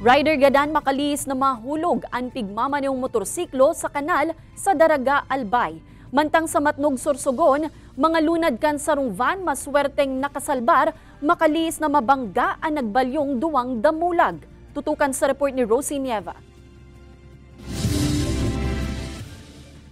Rider gadan makalis na mahulog ang pigmamanayong motorsiklo sa kanal sa Daraga, Albay. Mantang sa Matnog, Sorsogon, mga lunad kan sarong van maswerteng nakasalbar, makalis na mabangga ang nagbalyong duwang damulag. Tutukan sa report ni Rosie Nieva.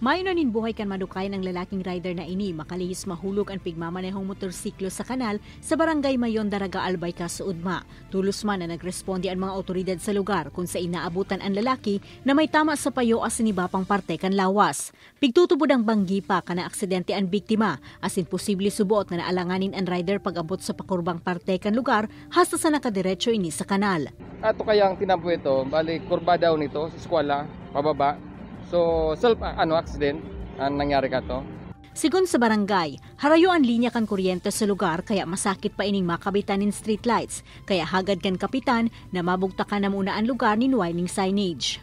Mayon na buhay kan madukay ng lalaking rider na ini, makalihis mahulog ang pigmamanehong motorsiklo sa kanal sa barangay Mayon, Daraga, Albay, Kasuudma. Tulos man na nagresponde ang mga otoridad sa lugar kung sa inaabutan ang lalaki na may tama sa payo as sinibapang parte kan lawas. Pigtutubod ang banggi pa kana aksidente ang biktima, asin posible subuot na naalanganin ang rider pag-abot sa pakurbang parte kan lugar hasta sa nakadiretso ini sa kanal. Ato kayang tinampo ito, bali kurba daw nito sa eskwela, pababa. So, accident ang nangyari ka to. Sigon sa barangay, harayo ang linya kan kuryente sa lugar kaya masakit pa ining makabitanin street lights. Kaya hagad kan kapitan na mabugtakan na muna ang lugar ni wining signage.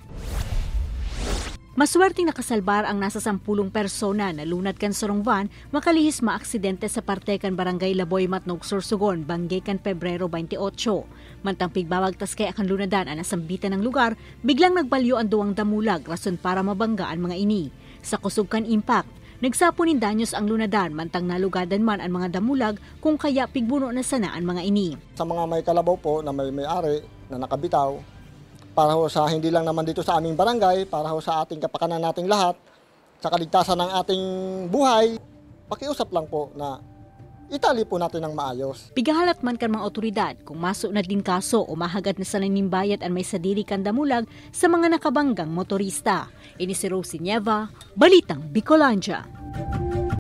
Maswerteng nakasalbar ang nasa 10 persona na lunad kan sarong van makalihis maaksidente sa parte kan barangay Laboy, Matnog, Sorsogon, Banggay kan Pebrero 28. Mantang pigbawagtas kay akan lunadan ang nasambitan ng lugar, biglang nagbalyo ang duwang damulag rason para mabangga ang mga ini. Sa kusog kan impact, nagsapunin danyos ang lunadan mantang nalugadan man ang mga damulag kung kaya pigbuno na sana ang mga ini. Sa mga may kalabaw po na may-ari na nakabitaw, para ho sa hindi lang naman dito sa aming barangay, para ho sa ating kapakanan nating lahat, sa kaligtasan ng ating buhay, pakiusap lang po na itali po natin ng maayos. Pigahalat man kan mga otoridad kung maso na din kaso o mahagad na sa nanimbayat ang may sadiri kan damulag sa mga nakabanggang motorista. Ini si Rosie Nieva, Balitang Bicolandia.